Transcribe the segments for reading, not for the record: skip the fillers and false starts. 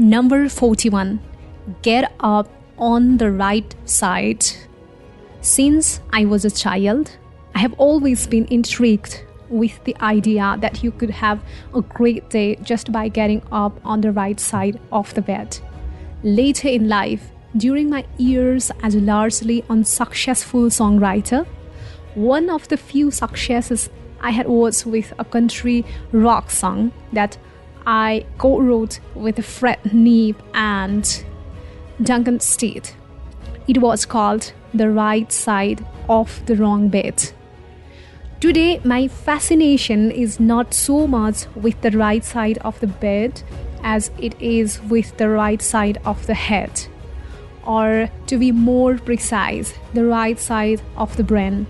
Number 41. Get up on the right side. Since I was a child, I have always been intrigued with the idea that you could have a great day just by getting up on the right side of the bed. Later in life, during my years as a largely unsuccessful songwriter, one of the few successes I had was with a country rock song that I co-wrote with Fred Neep and Duncan Steed. It was called The Right Side of the Wrong Bed. Today, my fascination is not so much with the right side of the bed as it is with the right side of the head, or to be more precise, the right side of the brain.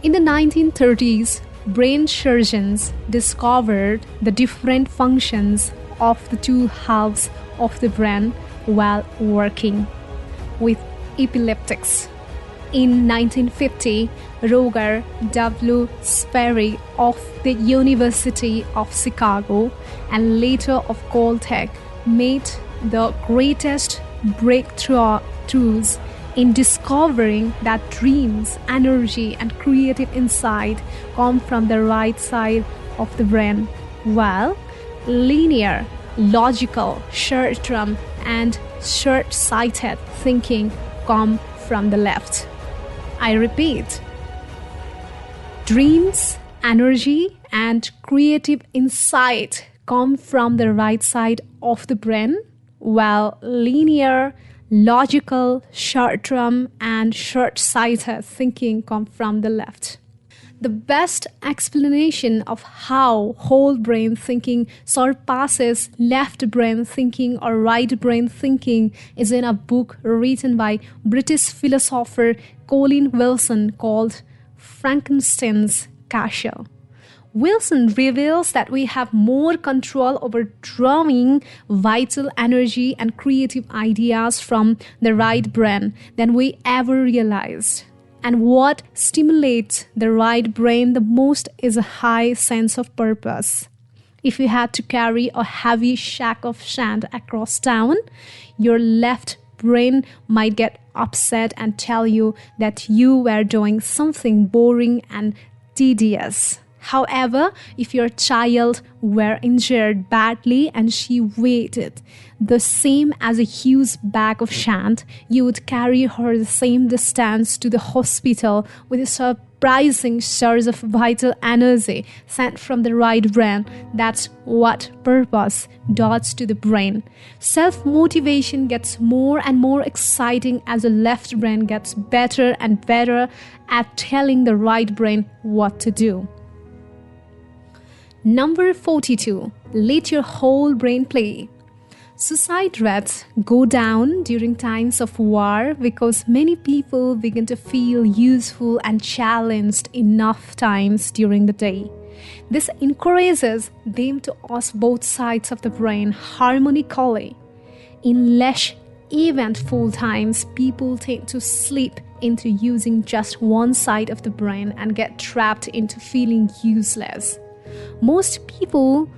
In the 1930s, brain surgeons discovered the different functions of the two halves of the brain while working with epileptics. In 1950, Roger W. Sperry of the University of Chicago and later of Caltech made the greatest breakthroughs in discovering that dreams, energy, and creative insight come from the right side of the brain, while linear, logical, short-term, and short-sighted thinking come from the left. I repeat, dreams, energy, and creative insight come from the right side of the brain, while linear, logical, short-term, and short-sighted thinking come from the left. The best explanation of how whole brain thinking surpasses left brain thinking or right brain thinking is in a book written by British philosopher Colin Wilson called Frankenstein's Castle. Wilson reveals that we have more control over drawing vital energy and creative ideas from the right brain than we ever realized. And what stimulates the right brain the most is a high sense of purpose. If you had to carry a heavy sack of sand across town, your left brain might get upset and tell you that you were doing something boring and tedious. However, if your child were injured badly and she weighed the same as a huge bag of sand, you would carry her the same distance to the hospital with a surprising surge of vital energy sent from the right brain. That's what purpose does to the brain. Self-motivation gets more and more exciting as the left brain gets better and better at telling the right brain what to do. Number 42. Let your whole brain play. Suicide rates go down during times of war because many people begin to feel useful and challenged enough times during the day. This encourages them to use both sides of the brain harmonically. In less eventful times, people tend to slip into using just one side of the brain and get trapped into feeling useless. Most people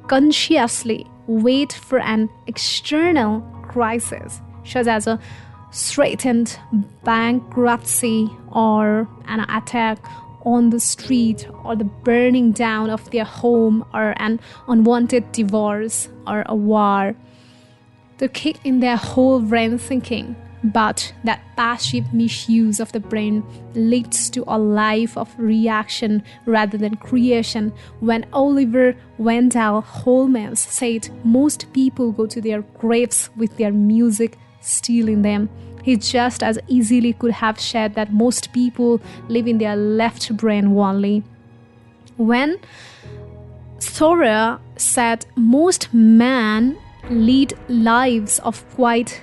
unconsciously wait for an external crisis, such as a threatened bankruptcy or an attack on the street or the burning down of their home or an unwanted divorce or a war, to kick in their whole brain thinking. But that passive misuse of the brain leads to a life of reaction rather than creation. When Oliver Wendell Holmes said most people go to their graves with their music still in them, he just as easily could have said that most people live in their left brain only. When Thoreau said most men lead lives of quiet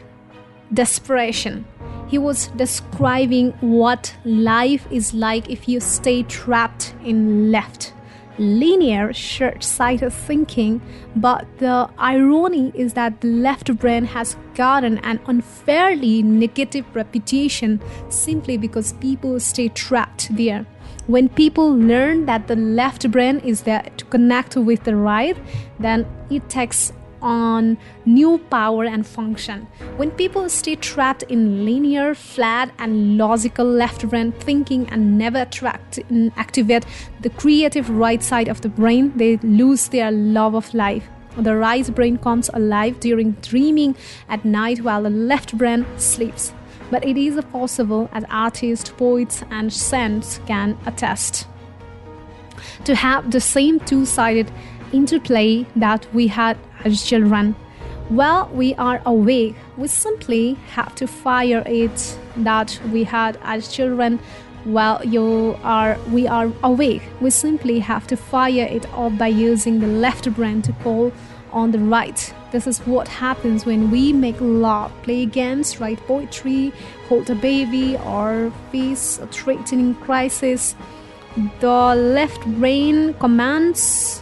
desperation, he was describing what life is like if you stay trapped in left, linear, short-sighted thinking. But the irony is that the left brain has gotten an unfairly negative reputation simply because people stay trapped there. When people learn that the left brain is there to connect with the right, then it takes on new power and function. When people stay trapped in linear, flat, and logical left brain thinking and never activate the creative right side of the brain, they lose their love of life. The right brain comes alive during dreaming at night while the left brain sleeps. But it is possible, as artists, poets, and saints can attest, to have the same two-sided interplay that we had as children. While we are awake, we simply have to fire it that we had as children. While we are awake, we simply have to fire it off by using the left brain to call on the right. This is what happens when we make love, play games, write poetry, hold a baby, or face a threatening crisis. The left brain commands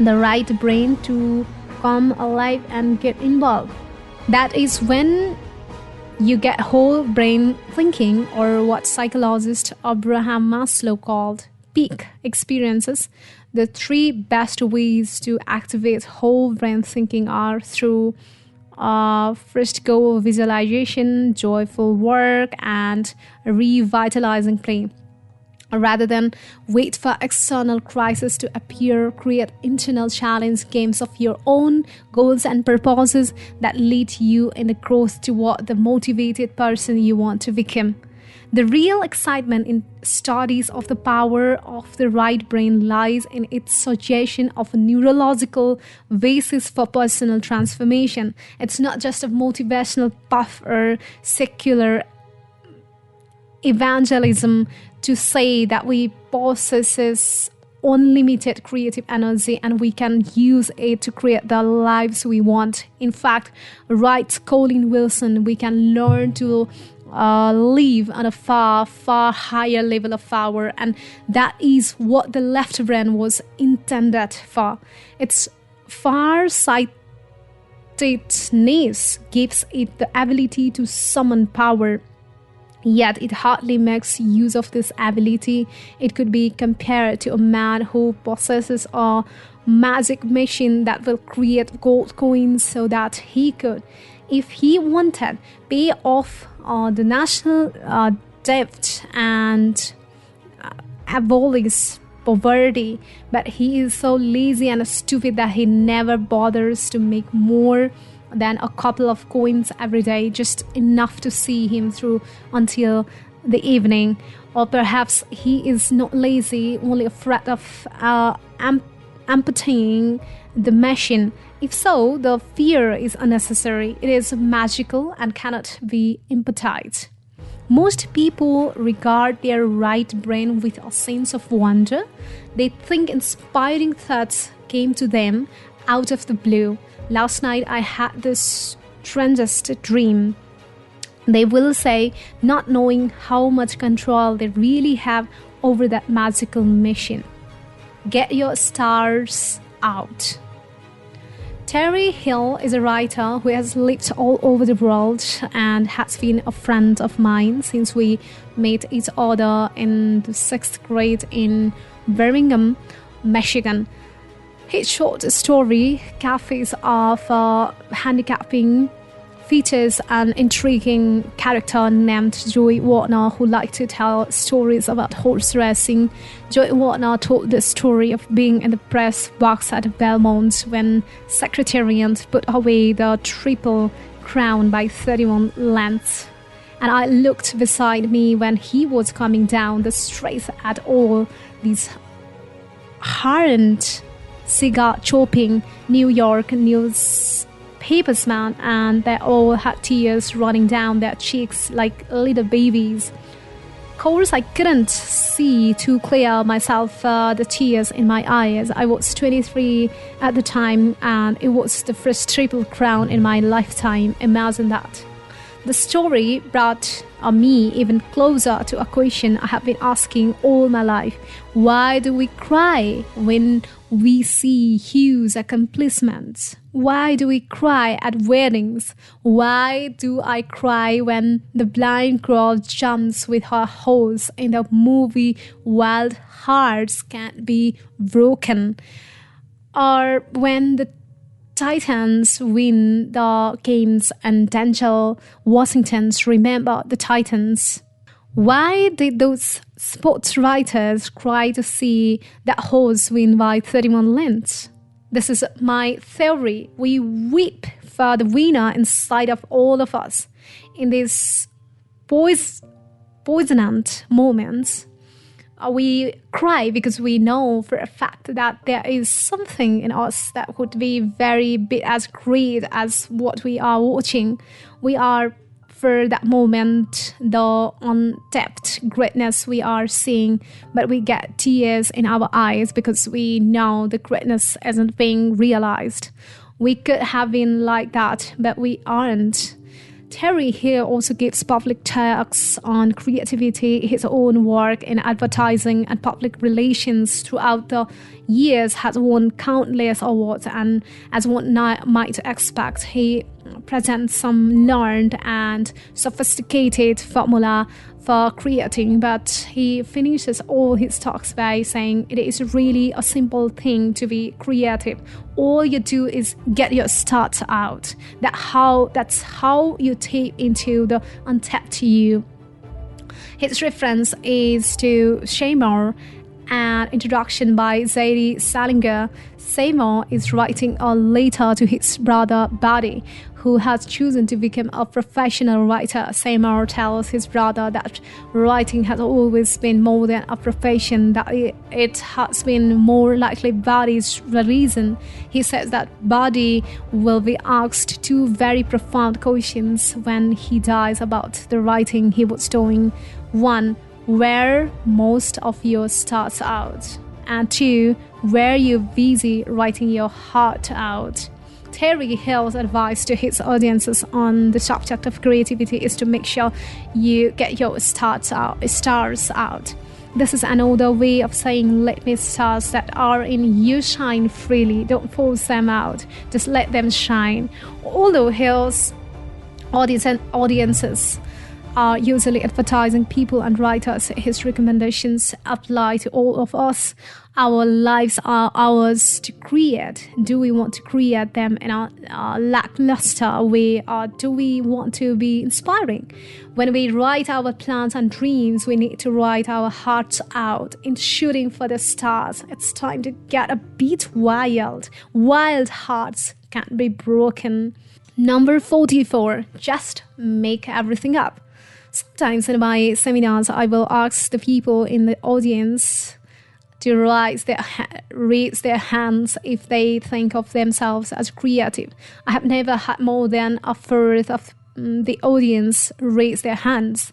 the right brain to come alive and get involved. That is when you get whole brain thinking, or what psychologist Abraham Maslow called peak experiences. The three best ways to activate whole brain thinking are through fresco visualization, joyful work, and revitalizing play. Rather than wait for external crisis to appear, create internal challenge games of your own goals and purposes that lead you in the growth toward the motivated person you want to become. The real excitement in studies of the power of the right brain lies in its suggestion of a neurological basis for personal transformation. It's not just a motivational puff or secular evangelism to say that we possess unlimited creative energy and we can use it to create the lives we want. In fact, writes Colin Wilson, we can learn to live on a far, far higher level of power, and that is what the left brain was intended for. Its far-sightedness gives it the ability to summon power. Yet it hardly makes use of this ability. It could be compared to a man who possesses a magic machine that will create gold coins so that he could, if he wanted, pay off the national debt and abolish poverty. But he is so lazy and stupid that he never bothers to make more than a couple of coins every day, just enough to see him through until the evening. Or perhaps he is not lazy, only afraid of amputating the machine. If so, the fear is unnecessary. It is magical and cannot be imitated. Most people regard their right brain with a sense of wonder. They think inspiring thoughts came to them out of the blue. Last night I had this strangest dream. They will say, not knowing how much control they really have over that magical machine. Get your stars out. Terry Hill is a writer who has lived all over the world and has been a friend of mine since we met each other in the 6th grade in Birmingham, Michigan. His short story, Cafes of Handicapping, features an intriguing character named Joy Warner who liked to tell stories about horse racing. Joy Warner told the story of being in the press box at Belmont when Secretariat put away the Triple Crown by 31 lengths. And I looked beside me when he was coming down the straight at all these hardened, cigar-chopping New York newspapersmen, and they all had tears running down their cheeks like little babies. Of course, I couldn't see to clear myself the tears in my eyes. I was 23 at the time, and it was the first Triple Crown in my lifetime. Imagine that. The story brought me even closer to a question I have been asking all my life. Why do we cry when we see huge accomplishments? Why do we cry at weddings? Why do I cry when the blind girl jumps with her horse in the movie Wild Hearts Can't Be Broken? Or when the Titans win the games and Denzel Washington's Remember the Titans? Why did those sports writers cry to see that horse win by 31 lengths? This is my theory. We weep for the winner inside of all of us. In these poignant moments, we cry because we know for a fact that there is something in us that would be very bit as great as what we are watching. We are, for that moment, the untapped greatness we are seeing, but we get tears in our eyes because we know the greatness isn't being realized. We could have been like that, but we aren't. Terry here also gives public talks on creativity. His own work in advertising and public relations throughout the years has won countless awards, and as one might expect, he presents some learned and sophisticated formula for creating, but he finishes all his talks by saying it is really a simple thing to be creative. All you do is get your start out. That's how you tap into the untapped you. His reference is to Seymour, an introduction by Zadie Salinger. Seymour is writing a letter to his brother Buddy, who has chosen to become a professional writer. Seymour tells his brother that writing has always been more than a profession, that it has been more likely Buddy's reason. He says that Buddy will be asked two very profound questions when he dies about the writing he was doing. One, where most of your starts out, and two, where you're busy writing your heart out. Terry Hill's advice to his audiences on the subject of creativity is to make sure you get your stars out. This is another way of saying let me stars that are in you shine freely. Don't force them out. Just let them shine. Although Hill's audiences are usually advertising people and writers, his recommendations apply to all of us. Our lives are ours to create. Do we want to create them in a lackluster way, or do we want to be inspiring? When we write our plans and dreams, we need to write our hearts out in shooting for the stars. It's time to get a bit wild. Wild hearts can't be broken. Number 44, just make everything up. Sometimes in my seminars, I will ask the people in the audience to raise their hands if they think of themselves as creative. I have never had more than a third of the audience raise their hands.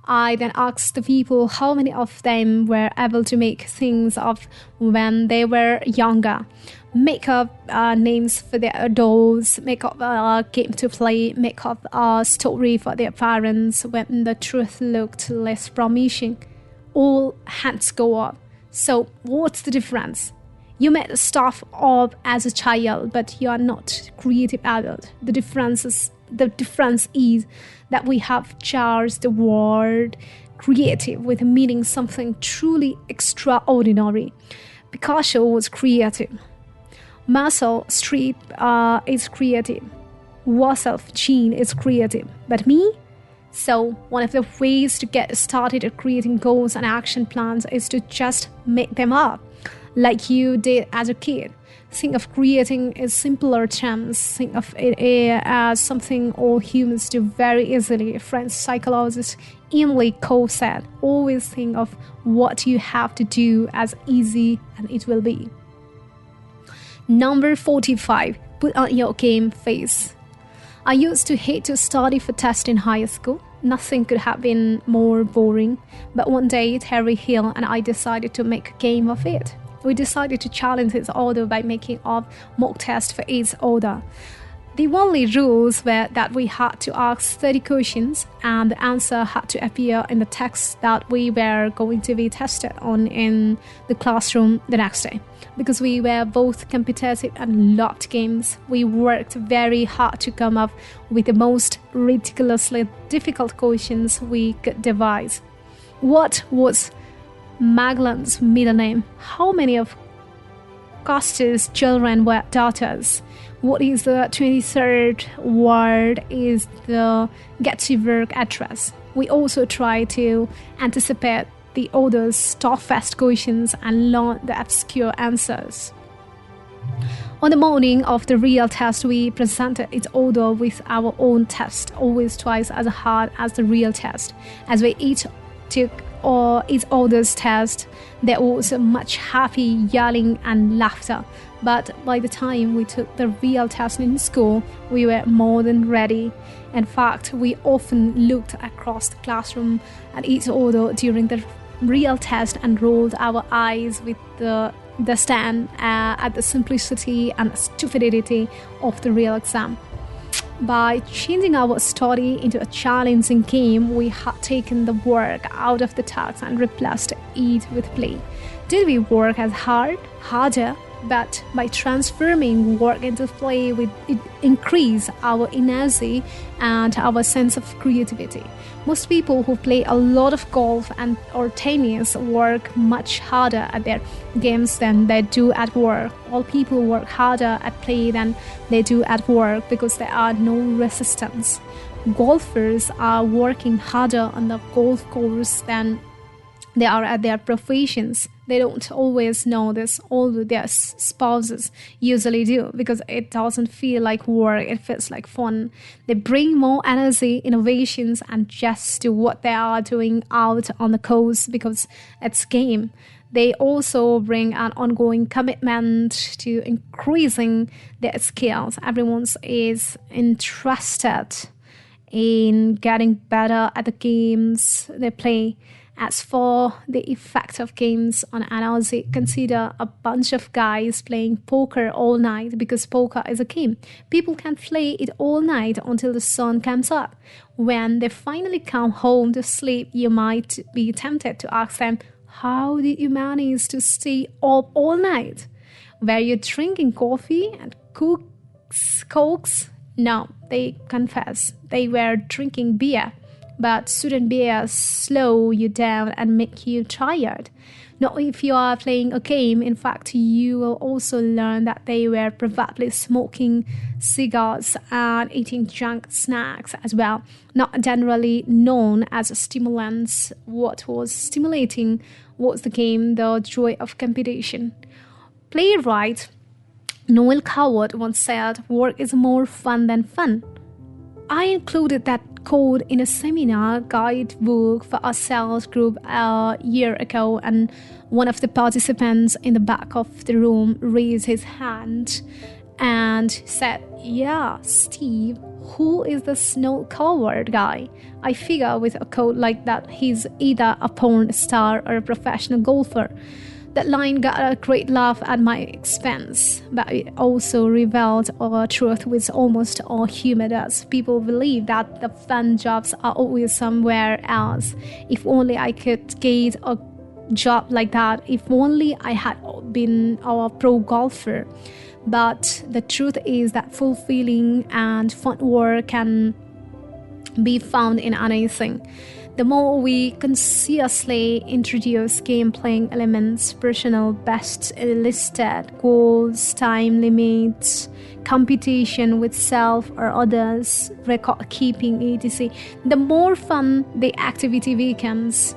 I then asked the people how many of them were able to make things up when they were younger. Make up names for their dolls, make up a game to play, make up a story for their parents when the truth looked less promising. All hands go up. So what's the difference? You made stuff up as a child, but you are not a creative adult. The difference is that we have charged the word creative with meaning something truly extraordinary. Picasso was creative. Meryl Streep is creative. Wasself Jean is creative. But me? So one of the ways to get started at creating goals and action plans is to just make them up, like you did as a kid. Think of creating in simpler terms. Think of it as something all humans do very easily. French psychologist Emily Cole said, always think of what you have to do as easy as it will be. Number 45, put on your game face. I used to hate to study for tests in high school. Nothing could have been more boring. But one day, Terry Hill and I decided to make a game of it. We decided to challenge each other by making up mock tests for each other. The only rules were that we had to ask 30 questions and the answer had to appear in the text that we were going to be tested on in the classroom the next day. Because we were both competitive and loved games, we worked very hard to come up with the most ridiculously difficult questions we could devise. What was Magellan's middle name? How many of Custer's children were daughters? What is the 23rd word is the Gettysburg Address? We also try to anticipate the author's toughest questions and learn the obscure answers. On the morning of the real test, we presented its author with our own test, always twice as hard as the real test. As we each took its author's test, there was much happy yelling and laughter. But by the time we took the real test in school, we were more than ready. In fact, we often looked across the classroom at each other during the real test and rolled our eyes with the stand at the simplicity and stupidity of the real exam. By changing our study into a challenging game, we had taken the work out of the task and replaced it with play. Did we work as hard? Harder? But by transforming work into play, it increased our energy and our sense of creativity. Most people who play a lot of golf or tennis work much harder at their games than they do at work. All people work harder at play than they do at work because there are no resistance. Golfers are working harder on the golf course than they are at their professions. They don't always know this, although their spouses usually do, because it doesn't feel like work, it feels like fun. They bring more energy, innovations, and just to what they are doing out on the course because it's game. They also bring an ongoing commitment to increasing their skills. Everyone is interested in getting better at the games they play. As for the effect of games on energy, consider a bunch of guys playing poker all night because poker is a game. People can play it all night until the sun comes up. When they finally come home to sleep, you might be tempted to ask them, how did you manage to stay up all night? Were you drinking coffee and cokes? No, they confess they were drinking beer. But shouldn't beer slow you down and make you tired? Not if you are playing a game. In fact, you will also learn that they were probably smoking cigars and eating junk snacks as well, not generally known as stimulants. What was stimulating was the game, the joy of competition. Playwright Noel Coward once said, "Work is more fun than fun." I included that quote in a seminar guidebook for our sales group a year ago, and one of the participants in the back of the room raised his hand and said, "Yeah, Steve, who is the snow coward guy? I figure with a quote like that, he's either a porn star or a professional golfer." That line got a great laugh at my expense, but it also revealed a truth which almost all humor does. People believe that the fun jobs are always somewhere else. If only I could get a job like that. If only I had been a pro golfer. But the truth is that fulfilling and fun work can be found in anything. The more we consciously introduce game-playing elements, personal best listed, goals, time limits, competition with self or others, record keeping, etc., the more fun the activity becomes.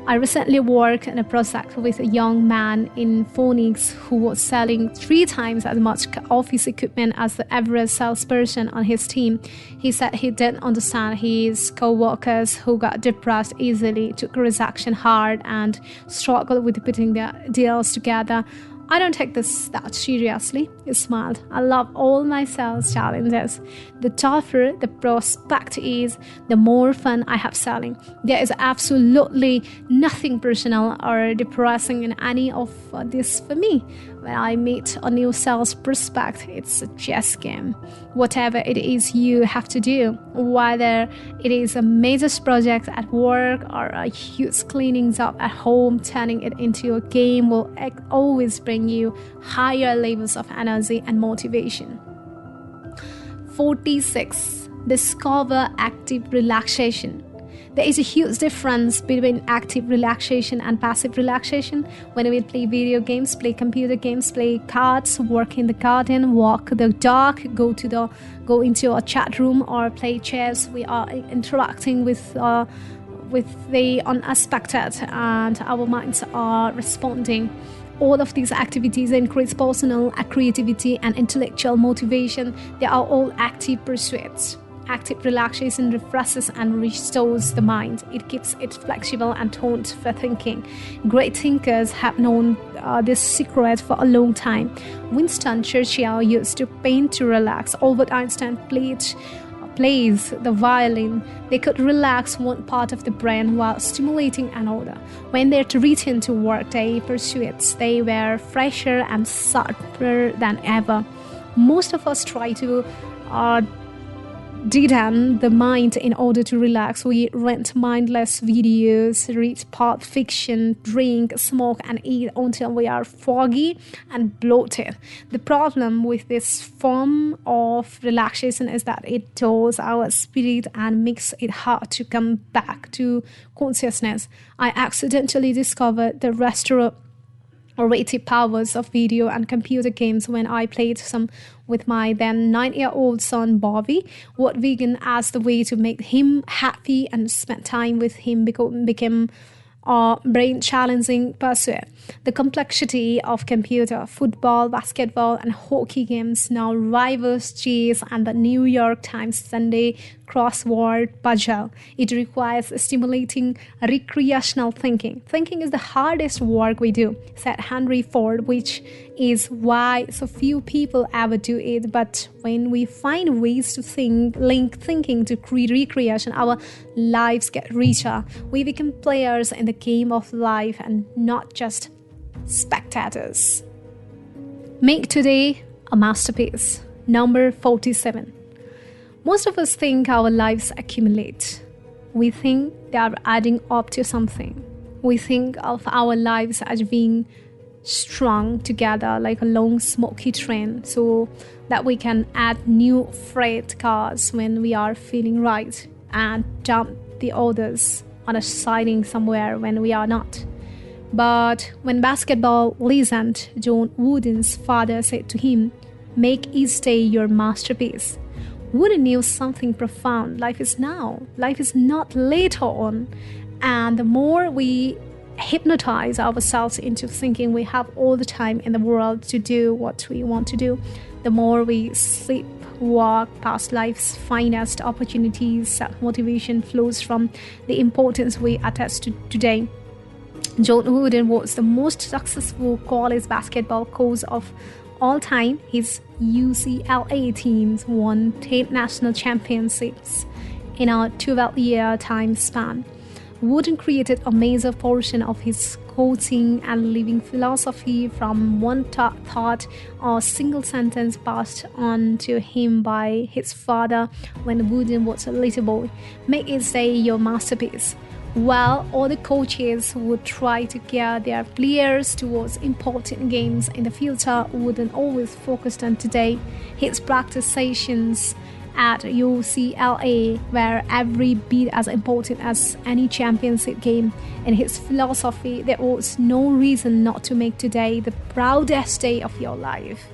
I recently worked on a project with a young man in Phoenix who was selling 3 times as much office equipment as the average salesperson on his team. He said he didn't understand his co-workers who got depressed easily, took rejection hard, and struggled with putting their deals together. "I don't take this that seriously," he smiled. "I love all my sales challenges. The tougher the prospect is, the more fun I have selling. There is absolutely nothing personal or depressing in any of this for me. When I meet a new sales prospect, it's a chess game. Whatever it is you have to do, whether it is a major project at work or a huge cleaning job at home, turning it into a game will always bring you higher levels of energy and motivation. 46. Discover active relaxation. There is a huge difference between active relaxation and passive relaxation. When we play video games, play computer games, play cards, work in the garden, walk the dog, go into a chat room or play chess, we are interacting with the unexpected and our minds are responding. All of these activities increase personal creativity and intellectual motivation. They are all active pursuits. Active relaxation refreshes and restores the mind. It keeps it flexible and toned for thinking. Great thinkers have known this secret for a long time. Winston Churchill used to paint to relax. Albert Einstein plays the violin. They could relax one part of the brain while stimulating another. When they returned to work day pursuits, they were fresher and sharper than ever. Most of us try to deaden the mind in order to relax. We rent mindless videos, read Pulp Fiction, drink, smoke and eat until we are foggy and bloated. The problem with this form of relaxation is that it dulls our spirit and makes it hard to come back to consciousness. I accidentally discovered the restorative powers of video and computer games when I played some with my then 9-year-old son Bobby. What began as the way to make him happy and spend time with him became a brain-challenging pursuit. The complexity of computer, football, basketball, and hockey games now rivals chess and the New York Times Sunday crossword puzzle. It requires stimulating recreational thinking. Thinking is the hardest work we do, said Henry Ford, which is why so few people ever do it. But when we find ways to link thinking to recreation, our lives get richer. We become players in the game of life and not just spectators. Make today a masterpiece. Number 47. Most of us think our lives accumulate. We think they are adding up to something. We think of our lives as being strung together like a long smoky train so that we can add new freight cars when we are feeling right and dump the others on a siding somewhere when we are not. But when basketball legend John Wooden's father said to him, "Make each day your masterpiece," Wooden knew something profound. Life is now. Life is not later on. And the more we hypnotize ourselves into thinking we have all the time in the world to do what we want to do, the more we sleepwalk past life's finest opportunities. Self-motivation flows from the importance we attach to today. John Wooden was the most successful college basketball coach of all time. His UCLA teams won 10 national championships in a 12-year time span. Wooden created a major portion of his coaching and living philosophy from one thought or single sentence passed on to him by his father when Wooden was a little boy. Make it day your masterpiece. While other coaches would try to gear their players towards important games in the future, Wooden always focused on today. His practice sessions at UCLA were every bit as important as any championship game. In his philosophy, there was no reason not to make today the proudest day of your life.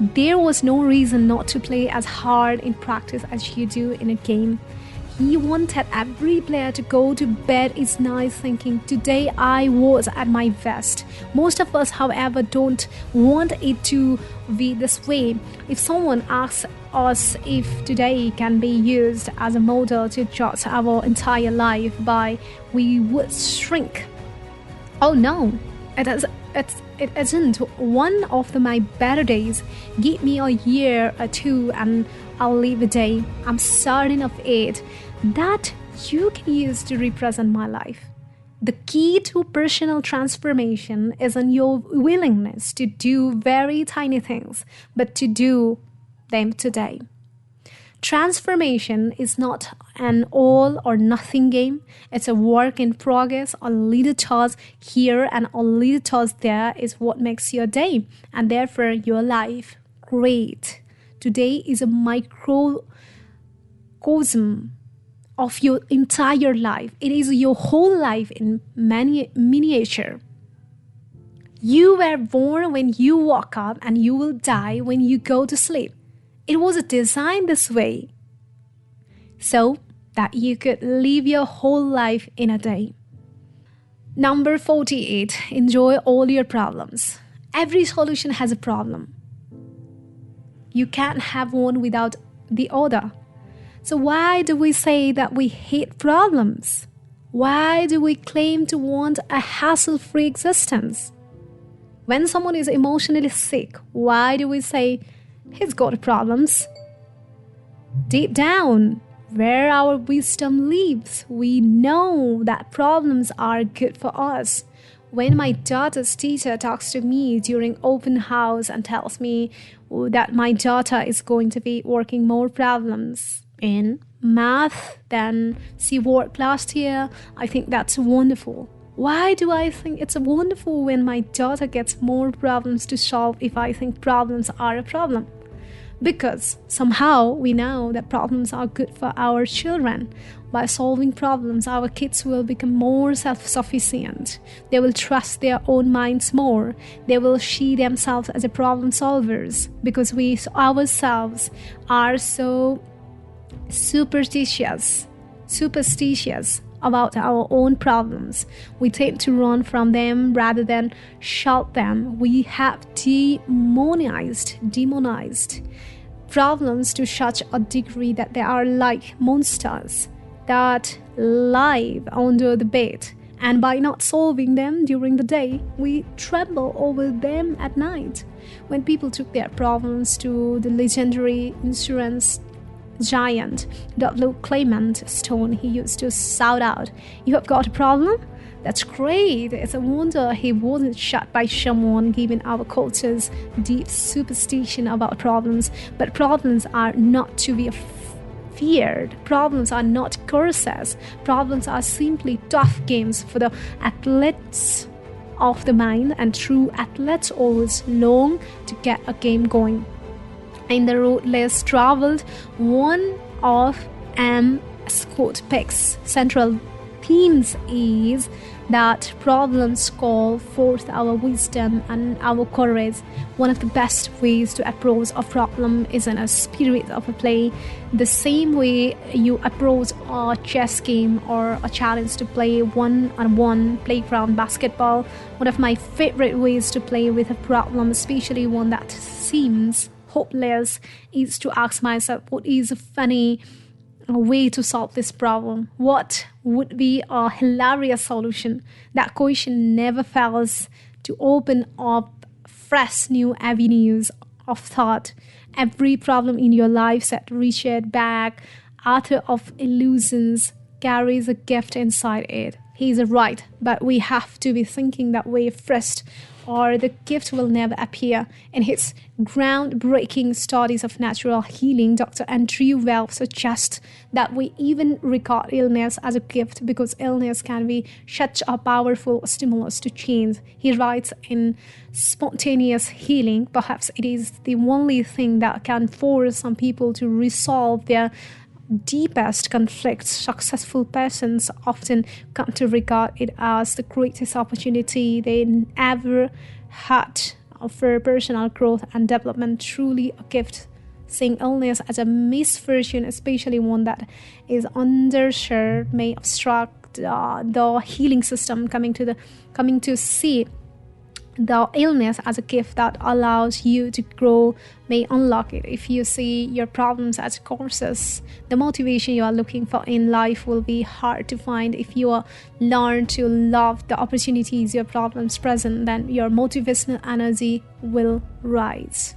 There was no reason not to play as hard in practice as you do in a game. He wanted every player to go to bed each night thinking, "Today I was at my best." Most of us, however, don't want it to be this way. If someone asks us if today can be used as a model to judge our entire life by, we would shrink. Oh no, it isn't one of my better days. Give me a year or two and I'll live a day. I'm certain of it that you can use to represent my life. The key to personal transformation is in your willingness to do very tiny things, but to do them today. Transformation is not an all or nothing game. It's a work in progress. A little toss here and a little toss there is what makes your day, and therefore your life great. Today is a microcosm of your entire life. It is your whole life in miniature. You were born when you woke up, and you will die when you go to sleep. It was designed this way so that you could live your whole life in a day. Number 48, enjoy all your problems. Every solution has a problem. You can't have one without the other. So why do we say that we hate problems? Why do we claim to want a hassle-free existence? When someone is emotionally sick, why do we say, he's got problems? Deep down, where our wisdom lives, we know that problems are good for us. When my daughter's teacher talks to me during open house and tells me that my daughter is going to be working more problems in math than she worked last year, I think that's wonderful. Why do I think it's wonderful when my daughter gets more problems to solve if I think problems are a problem? Because somehow we know that problems are good for our children. By solving problems, our kids will become more self-sufficient. They will trust their own minds more. They will see themselves as a problem solvers, because we ourselves are so superstitious about our own problems. We tend to run from them rather than shout them. We have demonized problems to such a degree that they are like monsters that live under the bed. And by not solving them during the day, we tremble over them at night. When people took their problems to the legendary insurance giant W. Clement Stone, he used to shout out, "You have got a problem? That's great. It's a wonder he wasn't shot by someone, given our culture's deep superstition about problems." But problems are not to be feared. Problems are not curses. Problems are simply tough games for the athletes of the mind, and true athletes always long to get a game going. In the road less traveled, one of M. Scott Peck's central themes is that problems call forth our wisdom and our courage. One of the best ways to approach a problem is in a spirit of a play, the same way you approach a chess game or a challenge to play one-on-one playground basketball. One of my favorite ways to play with a problem, especially one that seems hopeless, is to ask myself, what is a funny way to solve this problem? What would be a hilarious solution? That question never fails to open up fresh new avenues of thought. Every problem in your life, said Richard Bach, author of Illusions, carries a gift inside it. He's right, but we have to be thinking that way first, or the gift will never appear. In his groundbreaking studies of natural healing, Dr. Andrew Wells suggests that we even regard illness as a gift, because illness can be such a powerful stimulus to change. He writes, in Spontaneous Healing, perhaps it is the only thing that can force some people to resolve their deepest conflicts. Successful persons often come to regard it as the greatest opportunity they ever had for personal growth and development. Truly a gift. Seeing illness as a misfortune, especially one that is underserved, may obstruct the healing system. Coming to see the illness as a gift that allows you to grow may unlock it. If you see your problems as courses, the motivation you are looking for in life will be hard to find. If you learn to love the opportunities your problems present, then your motivational energy will rise.